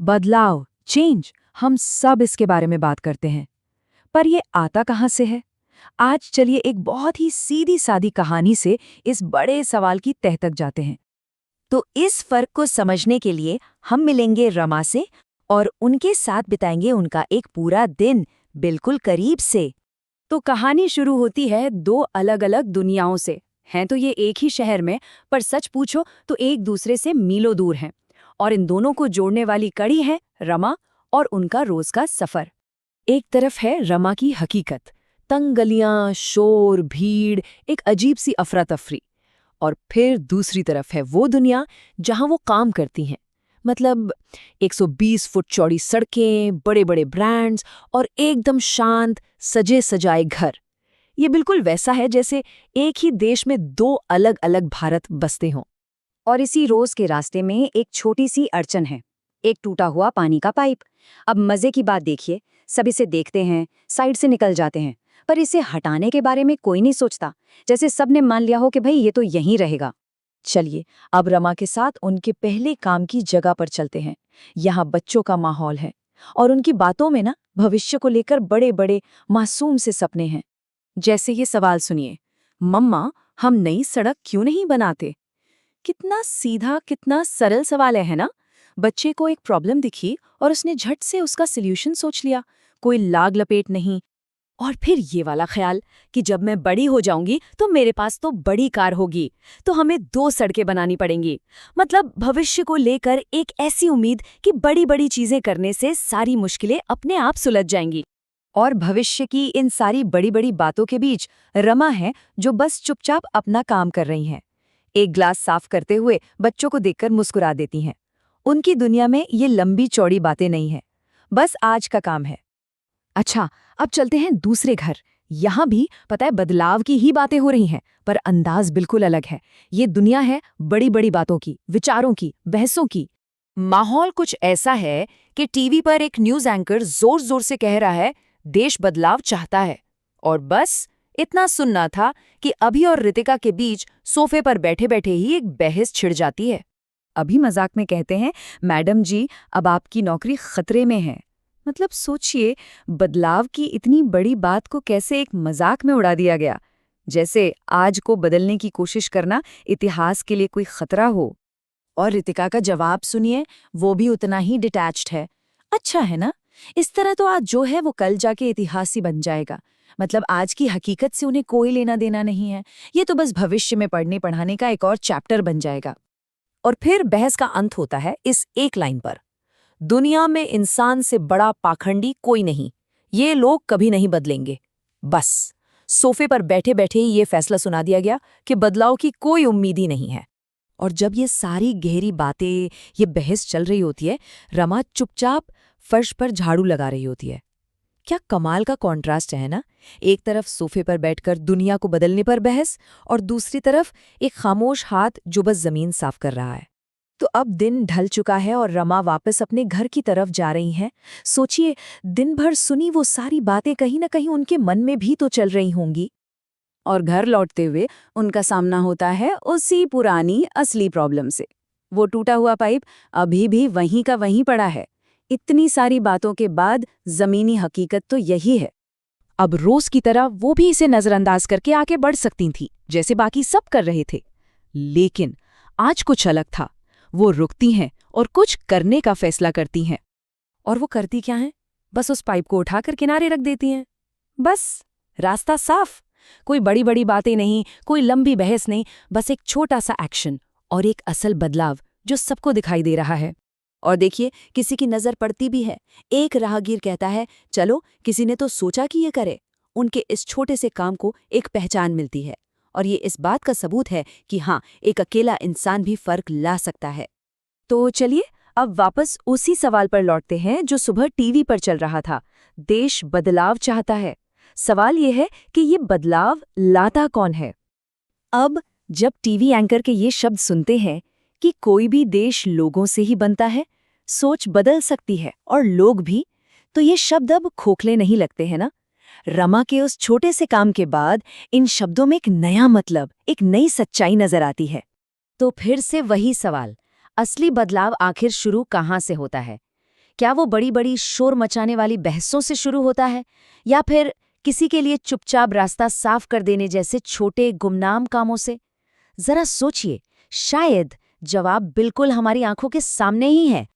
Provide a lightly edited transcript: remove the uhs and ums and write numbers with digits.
बदलाव, चेंज, हम सब इसके बारे में बात करते हैं। पर ये आता कहाँ से है? आज चलिए एक बहुत ही सीधी सादी कहानी से इस बड़े सवाल की तह तक जाते हैं। तो इस फर्क को समझने के लिए हम मिलेंगे रमा से और उनके साथ बिताएंगे उनका एक पूरा दिन बिल्कुल करीब से। तो कहानी शुरू होती है दो अलग अलग दुनियाओं से। हैं तो ये एक ही शहर में, पर सच पूछो तो एक दूसरे से मीलों दूर हैं। और इन दोनों को जोड़ने वाली कड़ी है रमा और उनका रोज का सफर। एक तरफ है रमा की हकीकत, तंग गलियां, शोर, भीड़, एक अजीब सी अफरा तफरी। और फिर दूसरी तरफ है वो दुनिया जहां वो काम करती हैं। मतलब 120 फुट चौड़ी सड़कें, बड़े बड़े ब्रांड्स और एकदम शांत सजे सजाए घर। ये बिल्कुल वैसा है जैसे एक ही देश में दो अलग अलग भारत बसते हों। और इसी रोज के रास्ते में एक छोटी सी अड़चन है, एक टूटा हुआ पानी का पाइप। अब मजे की बात देखिए, सब इसे देखते हैं, साइड से निकल जाते हैं, पर इसे हटाने के बारे में कोई नहीं सोचता, जैसे सबने मान लिया हो कि भाई ये तो यहीं रहेगा। चलिए अब रमा के साथ उनके पहले काम की जगह पर चलते हैं। यहाँ बच्चों का माहौल है और उनकी बातों में ना भविष्य को लेकर बड़े बड़े मासूम से सपने हैं। जैसे ये सवाल सुनिए, मम्मा हम नई सड़क क्यों नहीं बनाते? कितना सीधा, कितना सरल सवाल है ना? बच्चे को एक प्रॉब्लम दिखी और उसने झट से उसका सल्यूशन सोच लिया, कोई लाग लपेट नहीं। और फिर ये वाला ख्याल कि जब मैं बड़ी हो जाऊंगी तो मेरे पास तो बड़ी कार होगी, तो हमें दो सड़कें बनानी पड़ेंगी। मतलब भविष्य को लेकर एक ऐसी उम्मीद कि बड़ी बड़ी चीजें करने से सारी मुश्किलें अपने आप सुलझ जाएंगी। और भविष्य की इन सारी बड़ी बड़ी बातों के बीच रमा है जो बस चुपचाप अपना काम कर रही हैं। एक ग्लास साफ करते हुए बच्चों को देखकर मुस्कुरा देती हैं। उनकी दुनिया में ये लंबी चौड़ी बातें नहीं हैं, बस आज का काम है। अच्छा, अब चलते हैं दूसरे घर। यहाँ भी पता है बदलाव की ही बातें हो रही हैं, पर अंदाज बिल्कुल अलग है। ये दुनिया है बड़ी बड़ी बातों की, विचारों की, बहसों की। माहौल कुछ ऐसा है कि टीवी पर एक न्यूज एंकर जोर जोर से कह रहा है देश बदलाव चाहता है, और बस इतना सुनना था कि अभी और रितिका के बीच सोफे पर बैठे बैठे ही एक बहस छिड़ जाती है। अभी मजाक में कहते हैं, मैडम जी अब आपकी नौकरी खतरे में है। मतलब सोचिए, बदलाव की इतनी बड़ी बात को कैसे एक मजाक में उड़ा दिया गया, जैसे आज को बदलने की कोशिश करना इतिहास के लिए कोई खतरा हो। और रितिका का जवाब सुनिए, वो भी उतना ही डिटैच्ड है। अच्छा है ना, इस तरह तो आज जो है वो कल जाके इतिहास ही बन जाएगा। मतलब आज की हकीकत से उन्हें कोई लेना देना नहीं है, ये तो बस भविष्य में पढ़ने पढ़ाने का एक और चैप्टर बन जाएगा। और फिर बहस का अंत होता है इस एक लाइन पर, दुनिया में इंसान से बड़ा पाखंडी कोई नहीं, ये लोग कभी नहीं बदलेंगे। बस सोफे पर बैठे बैठे ही ये फैसला सुना दिया गया कि बदलाव की कोई उम्मीद ही नहीं है। और जब ये सारी गहरी बातें, ये बहस चल रही होती है, रमा चुपचाप फर्श पर झाड़ू लगा रही होती है। क्या कमाल का कॉन्ट्रास्ट है ना? एक तरफ सोफे पर बैठकर दुनिया को बदलने पर बहस, और दूसरी तरफ एक खामोश हाथ जो बस जमीन साफ कर रहा है। तो अब दिन ढल चुका है और रमा वापस अपने घर की तरफ जा रही हैं। सोचिए, दिन भर सुनी वो सारी बातें कहीं ना कहीं उनके मन में भी तो चल रही होंगी। और घर लौटते हुए उनका सामना होता है उसी पुरानी असली प्रॉब्लम से। वो टूटा हुआ पाइप अभी भी वहीं का वहीं पड़ा है। इतनी सारी बातों के बाद जमीनी हकीकत तो यही है। अब रोज की तरह वो भी इसे नजरअंदाज करके आगे बढ़ सकती थी, जैसे बाकी सब कर रहे थे। लेकिन आज कुछ अलग था। वो रुकती हैं और कुछ करने का फैसला करती हैं। और वो करती क्या हैं? बस उस पाइप को उठाकर किनारे रख देती हैं। बस रास्ता साफ। कोई बड़ी बड़ी बातें नहीं, कोई लंबी बहस नहीं, बस एक छोटा सा एक्शन और एक असल बदलाव जो सबको दिखाई दे रहा है। और देखिए, किसी की नजर पड़ती भी है। एक राहगीर कहता है, चलो किसी ने तो सोचा कि ये करे। उनके इस छोटे से काम को एक पहचान मिलती है, और ये इस बात का सबूत है कि हाँ, एक अकेला इंसान भी फर्क ला सकता है। तो चलिए अब वापस उसी सवाल पर लौटते हैं जो सुबह टीवी पर चल रहा था। देश बदलाव चाहता है। सवाल ये है कि ये बदलाव लाता कौन है? अब जब टीवी एंकर के ये शब्द सुनते हैं कि कोई भी देश लोगों से ही बनता है, सोच बदल सकती है और लोग भी, तो ये शब्द अब खोखले नहीं लगते हैं ना? रमा के उस छोटे से काम के बाद इन शब्दों में एक नया मतलब, एक नई सच्चाई नजर आती है। तो फिर से वही सवाल, असली बदलाव आखिर शुरू कहाँ से होता है? क्या वो बड़ी बड़ी शोर मचाने वाली बहसों से शुरू होता है, या फिर किसी के लिए चुपचाप रास्ता साफ कर देने जैसे छोटे गुमनाम कामों से? जरा सोचिए, शायद जवाब बिल्कुल हमारी आंखों के सामने ही है।